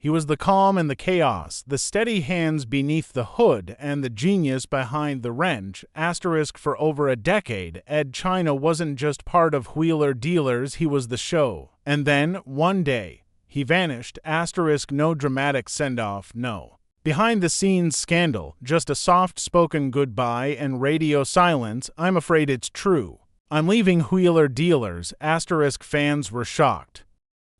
He was the calm in the chaos, the steady hands beneath the hood, and the genius behind the wrench. For over a decade, Edd China wasn't just part of Wheeler Dealers, he was the show. And then, one day, he vanished. No dramatic send-off, no. Behind-the-scenes scandal, just a soft-spoken goodbye and radio silence. I'm afraid it's true. I'm leaving Wheeler Dealers. Fans were shocked.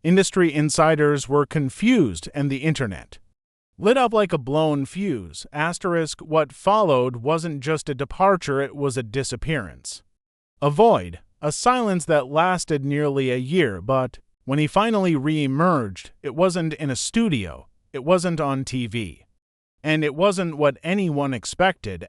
Industry insiders were confused, and the internet lit up like a blown fuse. What followed wasn't just a departure, it was a disappearance. A void, a silence that lasted nearly a year, but when he finally re-emerged, it wasn't in a studio, it wasn't on TV. And it wasn't what anyone expected.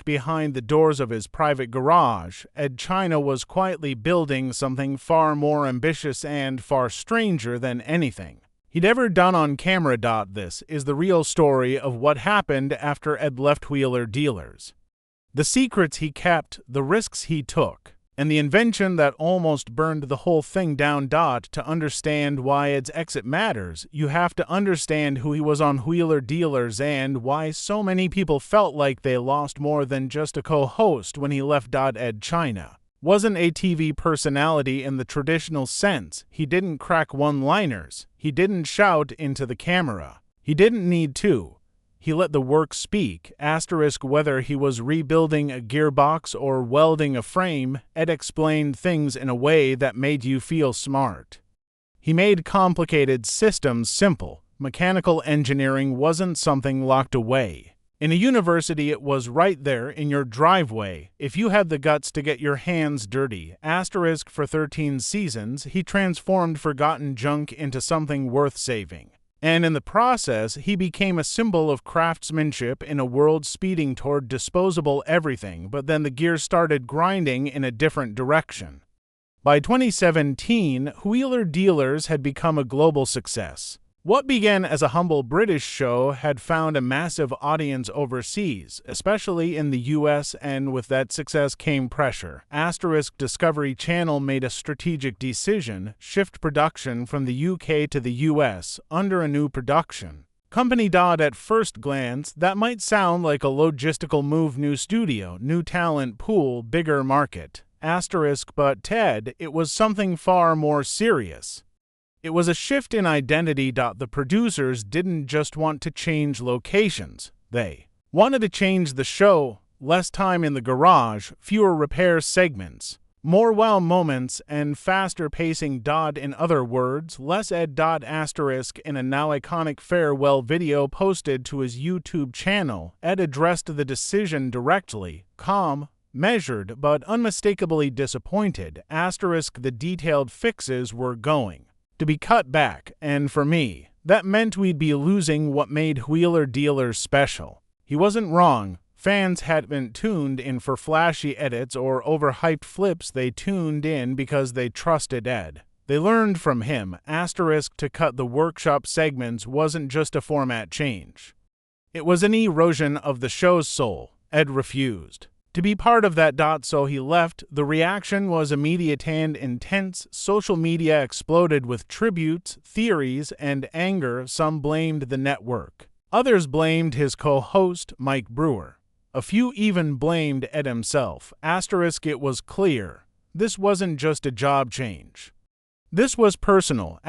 Behind the doors of his private garage, Edd China was quietly building something far more ambitious and far stranger than anything he'd ever done on camera. This is the real story of what happened after Edd left Wheeler Dealers. The secrets he kept, the risks he took, and the invention that almost burned the whole thing down. To understand why Edd's exit matters, you have to understand who he was on Wheeler Dealers and why so many people felt like they lost more than just a co-host when he left. Edd China wasn't a TV personality in the traditional sense. He didn't crack one-liners. He didn't shout into the camera. He didn't need to. He let the work speak. Whether he was rebuilding a gearbox or welding a frame, Edd explained things in a way that made you feel smart. He made complicated systems simple. Mechanical engineering wasn't something locked away in a university, it was right there in your driveway if you had the guts to get your hands dirty. For 13 seasons, he transformed forgotten junk into something worth saving. And in the process, he became a symbol of craftsmanship in a world speeding toward disposable everything. But then the gears started grinding in a different direction. By 2017, Wheeler Dealers had become a global success. What began as a humble British show had found a massive audience overseas, especially in the US, and with that success came pressure. Discovery Channel made a strategic decision, shift production from the UK to the US under a new production company. At first glance, that might sound like a logistical move: new studio, new talent pool, bigger market. But Ted, it was something far more serious. It was a shift in identity. The producers didn't just want to change locations. They wanted to change the show. Less time in the garage, fewer repair segments, more wow moments, and faster pacing. In other words, less Edd. In a now iconic farewell video posted to his YouTube channel, Edd addressed the decision directly, calm, measured, but unmistakably disappointed. The detailed fixes were going to be cut back, and for me, that meant we'd be losing what made Wheeler Dealers special. He wasn't wrong. Fans hadn't tuned in for flashy edits or overhyped flips. They tuned in because they trusted Edd. They learned from him. To cut the workshop segments wasn't just a format change. It was an erosion of the show's soul. Edd refused to be part of that. So he left. The reaction was immediate and intense. Social media exploded with tributes, theories, and anger. Some blamed the network. Others blamed his co-host, Mike Brewer. A few even blamed Edd himself. It was clear. This wasn't just a job change. This was personal.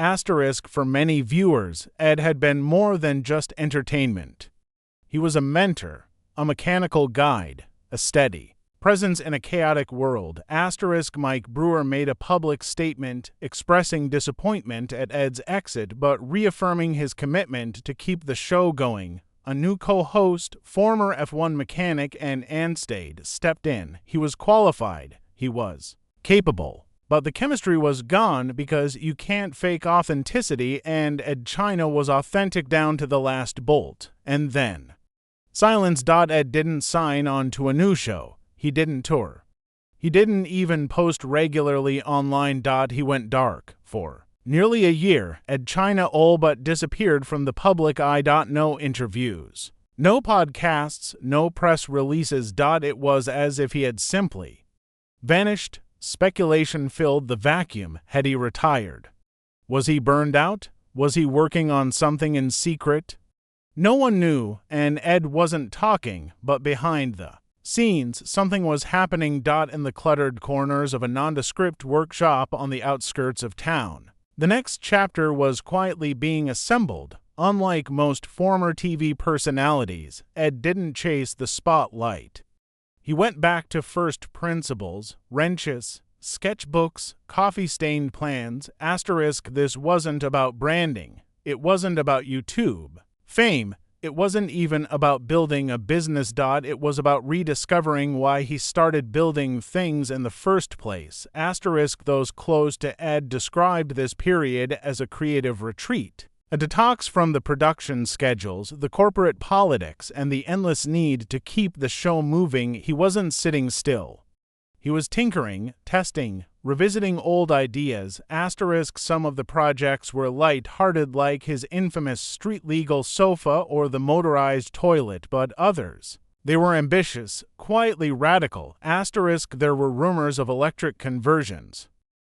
For many viewers, Edd had been more than just entertainment. He was a mentor, a mechanical guide, a steady presence in a chaotic world. Mike Brewer made a public statement expressing disappointment at Edd's exit but reaffirming his commitment to keep the show going. A new co-host, former F1 mechanic and Anstade, stepped in. He was qualified. He was capable. But the chemistry was gone because you can't fake authenticity, and Edd China was authentic down to the last bolt. And then silence. Edd didn't sign on to a new show. He didn't tour. He didn't even post regularly online. He went dark for nearly a year. Edd China all but disappeared from the public eye. No interviews, no podcasts, no press releases. It was as if he had simply vanished. Speculation filled the vacuum. Had he retired? Was he burned out? Was he working on something in secret? No one knew, and Edd wasn't talking, but behind the scenes, something was happening. In the cluttered corners of a nondescript workshop on the outskirts of town, the next chapter was quietly being assembled. Unlike most former TV personalities, Edd didn't chase the spotlight. He went back to first principles, wrenches, sketchbooks, coffee-stained plans. This wasn't about branding. It wasn't about YouTube fame. It wasn't even about building a business. It was about rediscovering why he started building things in the first place. Those close to Edd described this period as a creative retreat, a detox from the production schedules, the corporate politics, and the endless need to keep the show moving. He wasn't sitting still. He was tinkering, testing, revisiting old ideas. Some of the projects were light-hearted, like his infamous street-legal sofa or the motorized toilet, but others, they were ambitious, quietly radical. There were rumors of electric conversions,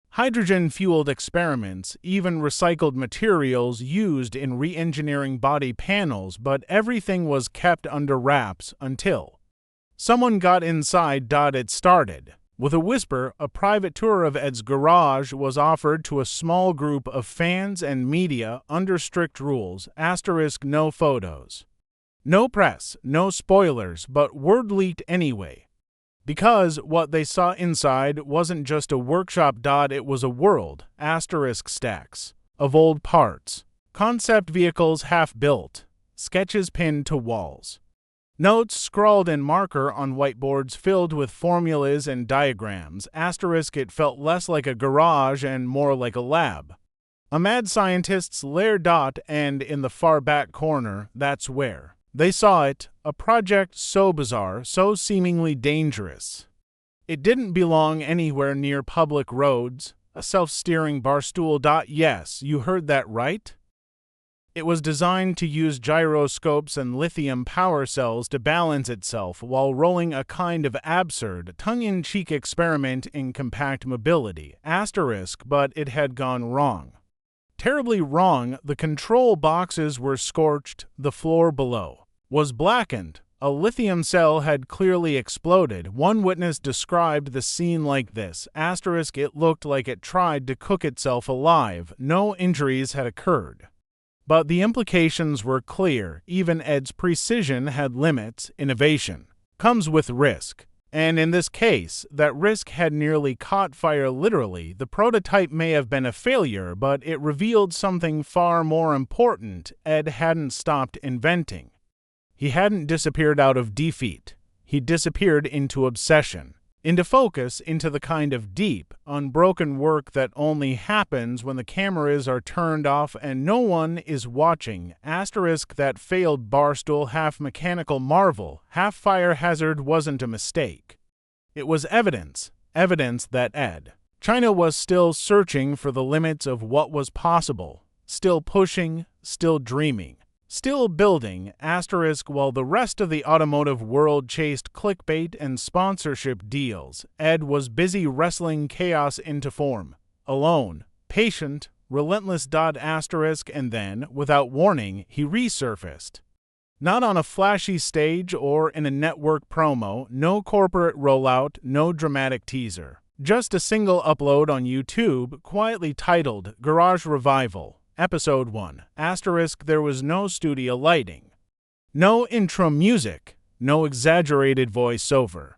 hydrogen-fueled experiments, even recycled materials used in re-engineering body panels, but everything was kept under wraps until someone got inside. It started with a whisper. A private tour of Edd's garage was offered to a small group of fans and media under strict rules. No photos, no press, no spoilers, but word leaked anyway. Because what they saw inside wasn't just a workshop. It was a world. Stacks of old parts, concept vehicles half-built, sketches pinned to walls, notes scrawled in marker on whiteboards filled with formulas and diagrams. It felt less like a garage and more like a lab. A mad scientist's lair. And in the far back corner, that's where they saw it, a project so bizarre, so seemingly dangerous. It didn't belong anywhere near public roads, a self-steering bar stool. Yes, you heard that right. It was designed to use gyroscopes and lithium power cells to balance itself while rolling, a kind of absurd, tongue-in-cheek experiment in compact mobility. But it had gone wrong. Terribly wrong. The control boxes were scorched, the floor below was blackened. A lithium cell had clearly exploded. One witness described the scene like this. It looked like it tried to cook itself alive. No injuries had occurred, but the implications were clear. Even Edd's precision had limits. Innovation comes with risk, and in this case, that risk had nearly caught fire. Literally, the prototype may have been a failure, but it revealed something far more important. Edd hadn't stopped inventing. He hadn't disappeared out of defeat. He disappeared into obsession, into focus, into the kind of deep, unbroken work that only happens when the cameras are turned off and no one is watching. That failed barstool, half-mechanical marvel, half-fire hazard wasn't a mistake. It was evidence that Edd China was still searching for the limits of what was possible, still pushing, still dreaming, still building. While the rest of the automotive world chased clickbait and sponsorship deals, Edd was busy wrestling chaos into form, alone, patient, relentless. And then, without warning, he resurfaced. Not on a flashy stage or in a network promo, no corporate rollout, no dramatic teaser. Just a single upload on YouTube, quietly titled Garage Revival. Episode 1. There was no studio lighting, no intro music, no exaggerated voiceover.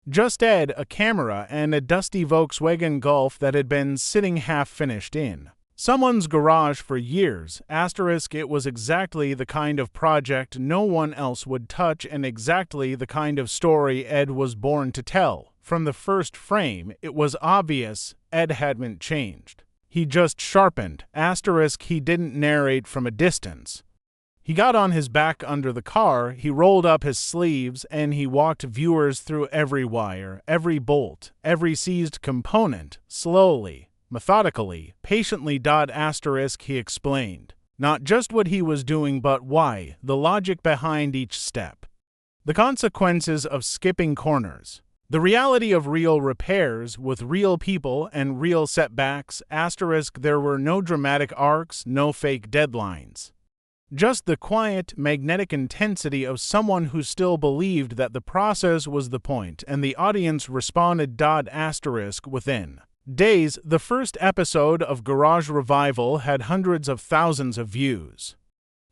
Just Edd, a camera, and a dusty Volkswagen Golf that had been sitting half-finished in someone's garage for years. It was exactly the kind of project no one else would touch and exactly the kind of story Edd was born to tell. From the first frame, it was obvious Edd hadn't changed. He just sharpened. He didn't narrate from a distance. He got on his back under the car, he rolled up his sleeves, and he walked viewers through every wire, every bolt, every seized component, slowly, methodically, patiently. He explained not just what he was doing but why, the logic behind each step, the consequences of skipping corners, The reality of real repairs with real people and real setbacks, asterisk, there were no dramatic arcs, no fake deadlines. Just the quiet, magnetic intensity of someone who still believed that the process was the point, and the audience responded. Asterisk within days, the first episode of Garage Revival had hundreds of thousands of views.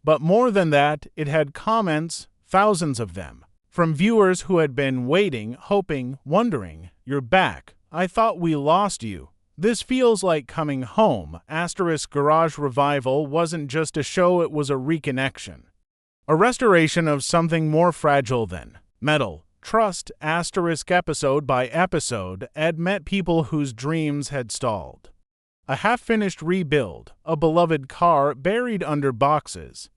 But more than that, it had comments, thousands of them, from viewers who had been waiting, hoping, wondering, "You're back. I thought we lost you. This feels like coming home." Asterisk Garage Revival wasn't just a show, it was a reconnection. A restoration of something more fragile than metal. Trust. Asterisk episode by episode, Edd met people whose dreams had stalled. A half-finished rebuild, a beloved car buried under boxes.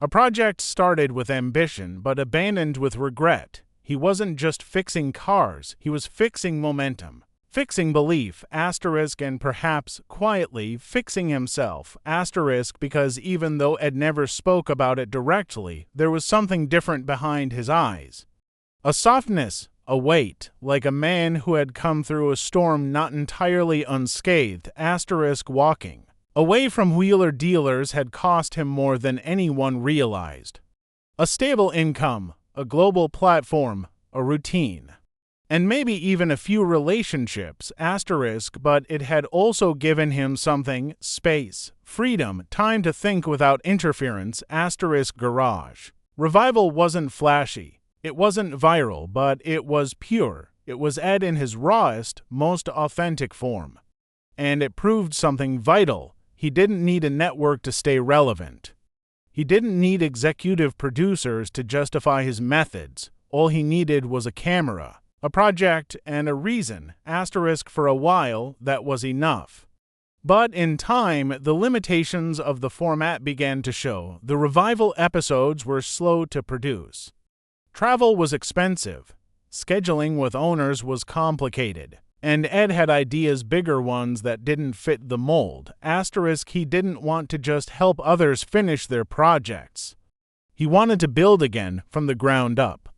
A project started with ambition but abandoned with regret. He wasn't just fixing cars, he was fixing momentum. Fixing belief, asterisk, and perhaps, quietly, fixing himself, asterisk, because even though Edd never spoke about it directly, there was something different behind his eyes. A softness, a weight, like a man who had come through a storm not entirely unscathed, asterisk, walking away from wheeler dealers had cost him more than anyone realized. A stable income, a global platform, a routine. And maybe even a few relationships, asterisk, but it had also given him something, space, freedom, time to think without interference, asterisk. Garage Revival wasn't flashy, it wasn't viral, but it was pure. It was Edd in his rawest, most authentic form. And it proved something vital. He didn't need a network to stay relevant. He didn't need executive producers to justify his methods. All he needed was a camera, a project, and a reason, asterisk. For a while, that was enough. But in time, the limitations of the format began to show. The Revival episodes were slow to produce. Travel was expensive. Scheduling with owners was complicated. And Edd had ideas, bigger ones that didn't fit the mold, asterisk. He didn't want to just help others finish their projects. He wanted to build again from the ground up.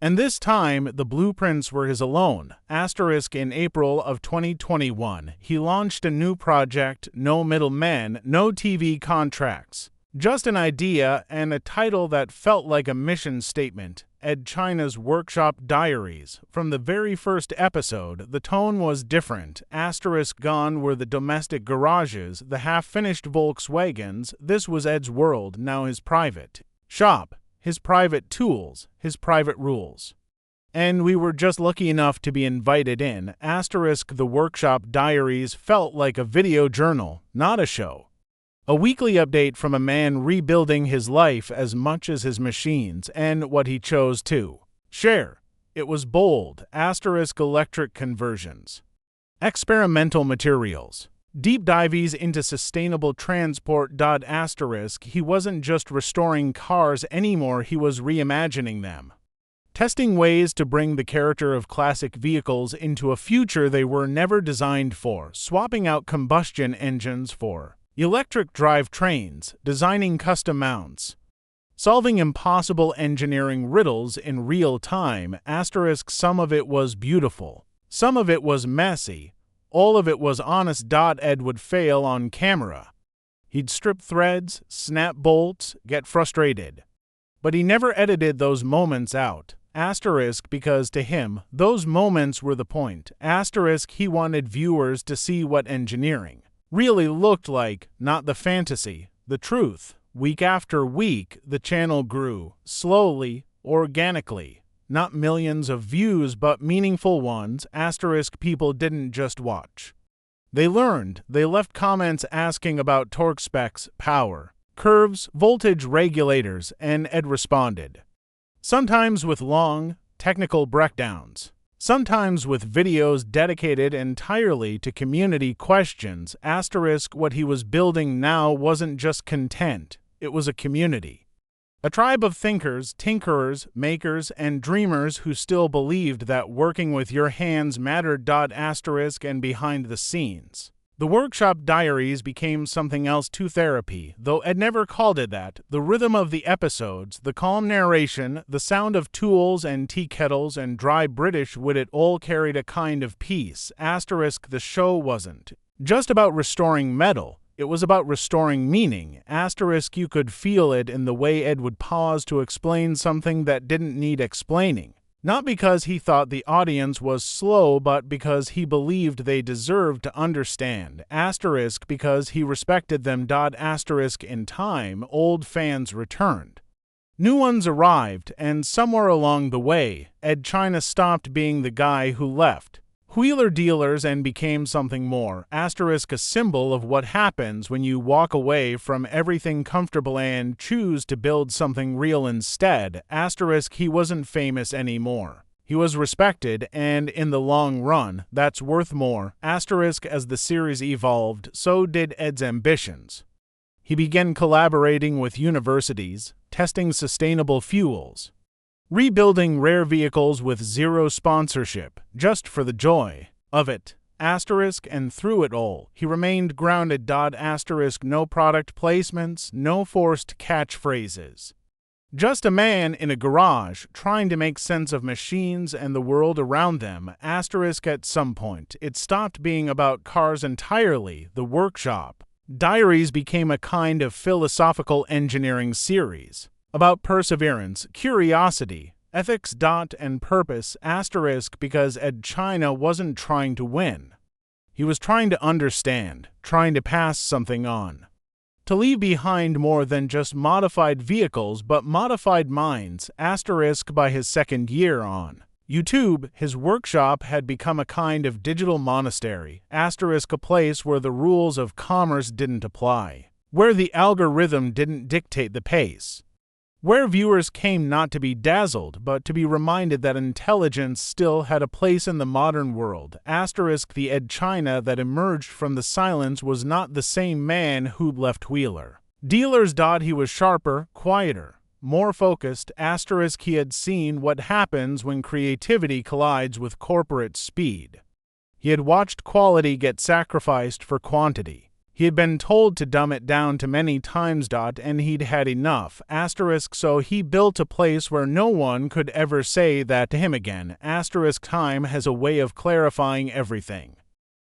And this time, the blueprints were his alone, asterisk. In April of 2021, he launched a new project, no middlemen, no TV contracts. Just an idea and a title that felt like a mission statement, Edd China's Workshop Diaries. From the very first episode, the tone was different, asterisk. Gone were the domestic garages, the half-finished Volkswagens. This was Edd's world, now his private shop. His private tools, his private rules. And we were just lucky enough to be invited in, asterisk. The Workshop Diaries felt like a video journal, not a show. A weekly update from a man rebuilding his life as much as his machines, and what he chose to share. It was bold, asterisk. Electric conversions. Experimental materials. Deep dives into sustainable transport. Asterisk. He wasn't just restoring cars anymore, he was reimagining them. Testing ways to bring the character of classic vehicles into a future they were never designed for, swapping out combustion engines for electric drive trains, designing custom mounts, solving impossible engineering riddles in real time, asterisk. Some of it was beautiful. Some of it was messy. All of it was honest. Edd would fail on camera. He'd strip threads, snap bolts, get frustrated. But he never edited those moments out, asterisk, because to him, those moments were the point, asterisk. He wanted viewers to see what engineering really looked like, not the fantasy, the truth. Week after week, the channel grew, slowly, organically. Not millions of views, but meaningful ones, asterisk. People didn't just watch. They learned. They left comments asking about torque specs, power, curves, voltage regulators, and Edd responded. Sometimes with long, technical breakdowns. Sometimes with videos dedicated entirely to community questions, asterisk. What he was building now wasn't just content, it was a community. A tribe of thinkers, tinkerers, makers, and dreamers who still believed that working with your hands mattered. Asterisk. And behind the scenes, The workshop diaries became something else too, therapy, though Ed never called it that. The rhythm of the episodes, the calm narration, the sound of tools and tea kettles and dry British wit, it all carried a kind of peace. Asterisk, the show wasn't just about restoring metal, it was about restoring meaning. Asterisk, you could feel it in the way Ed would pause to explain something that didn't need explaining. Not because he thought the audience was slow, but because he believed they deserved to understand. Asterisk, because he respected them. Asterisk, in time, old fans returned. New ones arrived, and somewhere along the way, Edd China stopped being the guy who left Wheeler Dealers and became something more. Asterisk, a symbol of what happens when you walk away from everything comfortable and choose to build something real instead. Asterisk, he wasn't famous anymore. He was respected, and in the long run, that's worth more. Asterisk, as the series evolved, so did Ed's ambitions. He began collaborating with universities, testing sustainable fuels, rebuilding rare vehicles with zero sponsorship, just for the joy of it. Asterisk, and through it all, he remained grounded. Asterisk, no product placements, no forced catchphrases. Just a man in a garage trying to make sense of machines and the world around them. Asterisk, at some point, it stopped being about cars entirely. The workshop diaries became a kind of philosophical engineering series about perseverance, curiosity, ethics, and purpose. Asterisk, because Edd China wasn't trying to win. He was trying to understand, trying to pass something on. To leave behind more than just modified vehicles, but modified minds. Asterisk, by his second year on YouTube, his workshop had become a kind of digital monastery. Asterisk, a place where the rules of commerce didn't apply, where the algorithm didn't dictate the pace, where viewers came not to be dazzled, but to be reminded that intelligence still had a place in the modern world. Asterisk, the Edd China that emerged from the silence was not the same man who'd left Wheeler Dealers. He was sharper, quieter, more focused. Asterisk, he had seen what happens when creativity collides with corporate speed. He had watched quality get sacrificed for quantity. He had been told to dumb it down too many times. And he'd had enough. Asterisk, so he built a place where no one could ever say that to him again. Asterisk, time has a way of clarifying everything.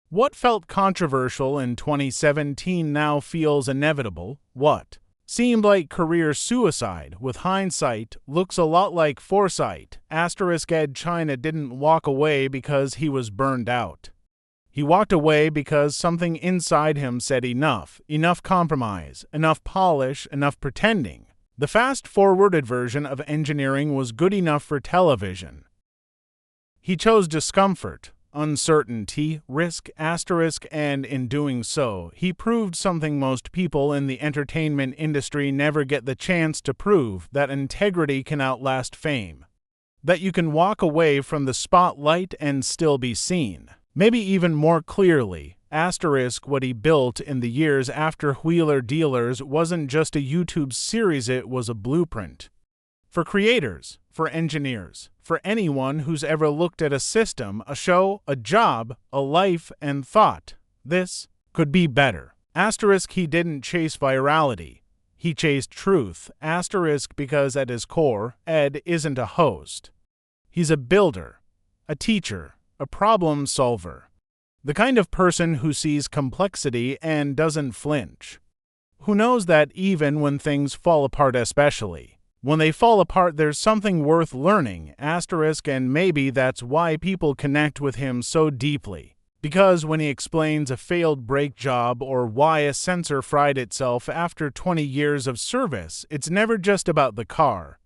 What felt controversial in 2017 now feels inevitable. What seemed like career suicide, with hindsight, looks a lot like foresight. Asterisk, Edd China didn't walk away because he was burned out. He walked away because something inside him said enough compromise, enough polish, enough pretending. The fast-forwarded version of engineering was good enough for television. He chose discomfort, uncertainty, risk. Asterisk, and in doing so, he proved something most people in the entertainment industry never get the chance to prove, that integrity can outlast fame. That you can walk away from the spotlight and still be seen. Maybe even more clearly. Asterisk, what he built in the years after Wheeler Dealers wasn't just a YouTube series, it was a blueprint. For creators, for engineers, for anyone who's ever looked at a system, a show, a job, a life, and thought, this could be better. Asterisk, he didn't chase virality. He chased truth. Asterisk, because at his core, Ed isn't a host. He's a builder, a teacher, a problem solver. The kind of person who sees complexity and doesn't flinch. Who knows that even when things fall apart, especially when they fall apart, there's something worth learning. Asterisk, and maybe that's why people connect with him so deeply. Because when he explains a failed brake job or why a sensor fried itself after 20 years of service, it's never just about the car.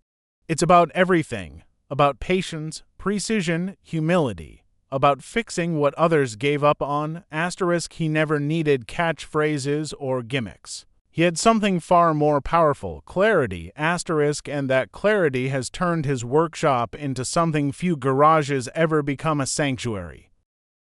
It's about everything. About patience, precision, humility. About fixing what others gave up on. Asterisk, he never needed catchphrases or gimmicks. He had something far more powerful, clarity. Asterisk, and that clarity has turned his workshop into something few garages ever become, a sanctuary.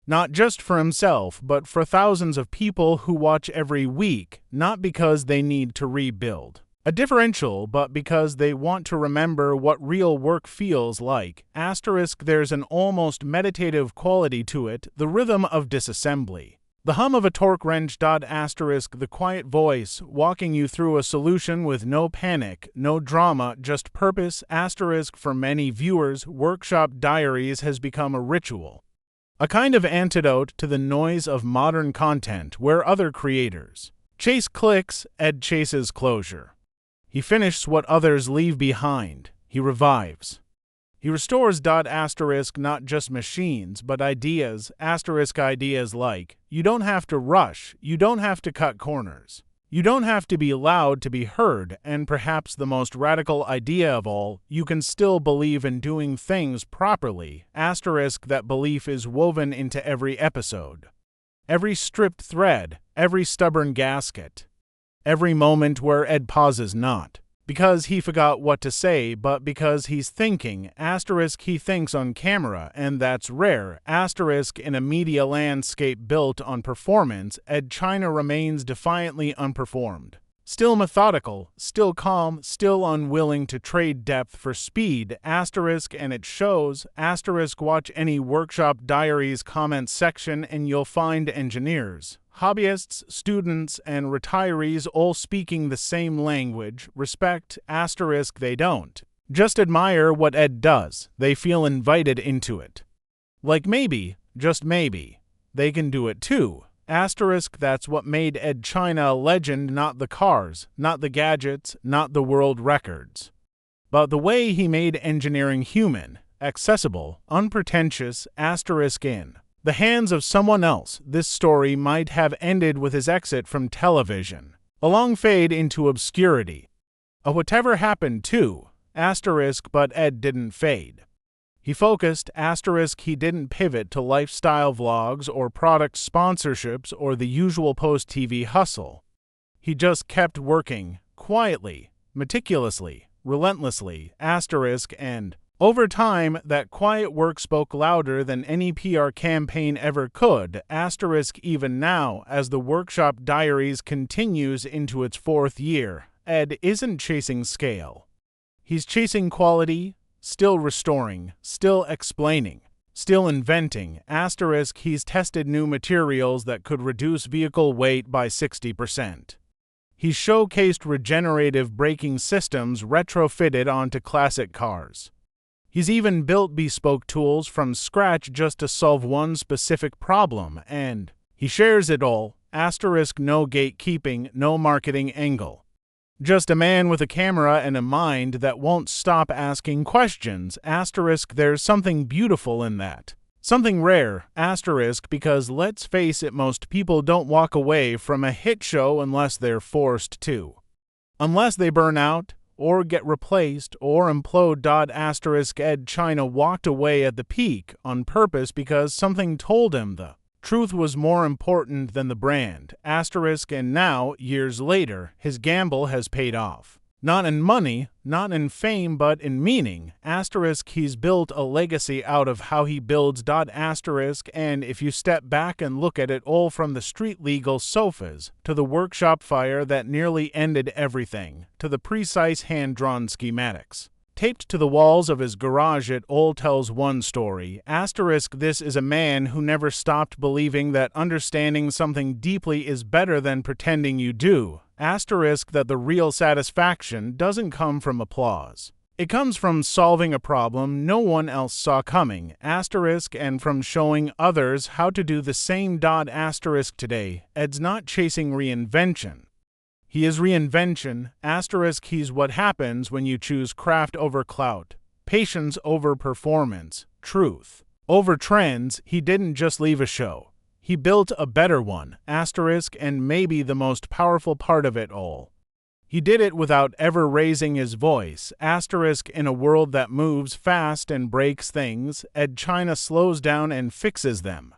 Not just for himself, but for thousands of people who watch every week, not because they need to rebuild a differential, but because they want to remember what real work feels like. Asterisk, there's an almost meditative quality to it, the rhythm of disassembly. The hum of a torque wrench. The quiet voice walking you through a solution with no panic, no drama, just purpose. For many viewers, Workshop Diaries has become a ritual. A kind of antidote to the noise of modern content where other creators chase clicks. Edd chases closure. He finishes what others leave behind. He revives. He restores. Not just machines, but ideas. Ideas like, you don't have to rush, you don't have to cut corners, you don't have to be loud to be heard, and perhaps the most radical idea of all, you can still believe in doing things properly. That belief is woven into every episode. Every stripped thread, every stubborn gasket, every moment where Edd pauses not because he forgot what to say, but because he's thinking. He thinks on camera, and that's rare. In a media landscape built on performance, Edd China remains defiantly unperformed. Still methodical, still calm, still unwilling to trade depth for speed. And it shows. Watch any Workshop Diaries comment section and you'll find engineers, hobbyists, students, and retirees all speaking the same language. Respect. They don't just admire what Edd does, they feel invited into it. Like maybe, just maybe, they can do it too. That's what made Edd China a legend, not the cars, not the gadgets, not the world records, but the way he made engineering human, accessible, unpretentious. In the hands of someone else, this story might have ended with his exit from television, a long fade into obscurity. Whatever happened to, but Edd didn't fade. He focused. He didn't pivot to lifestyle vlogs or product sponsorships or the usual post-TV hustle. He just kept working, quietly, meticulously, relentlessly. And over time, that quiet work spoke louder than any PR campaign ever could. Even now, as the Workshop Diaries continues into its 4th year, Edd isn't chasing scale. He's chasing quality, still restoring, still explaining, still inventing. He's tested new materials that could reduce vehicle weight by 60%. He's showcased regenerative braking systems retrofitted onto classic cars. He's even built bespoke tools from scratch just to solve one specific problem, and he shares it all. No gatekeeping, no marketing angle. Just a man with a camera and a mind that won't stop asking questions. There's something beautiful in that. Something rare. Because let's face it, most people don't walk away from a hit show unless they're forced to. Unless they burn out, or get replaced, or implode. Edd China walked away at the peak on purpose because something told him the truth was more important than the brand. And now, years later, his gamble has paid off. Not in money, not in fame, but in meaning. He's built a legacy out of how he builds. And if you step back and look at it all, from the street-legal sofas, to the workshop fire that nearly ended everything, to the precise hand-drawn schematics taped to the walls of his garage, it all tells one story. This is a man who never stopped believing that understanding something deeply is better than pretending you do. That the real satisfaction doesn't come from applause. It comes from solving a problem no one else saw coming. And from showing others how to do the same. Today, Edd's not chasing reinvention. He is reinvention. He's what happens when you choose craft over clout, patience over performance, truth over trends. He didn't just leave a show. He built a better one. And maybe the most powerful part of it all, he did it without ever raising his voice. In a world that moves fast and breaks things, Edd China slows down and fixes them.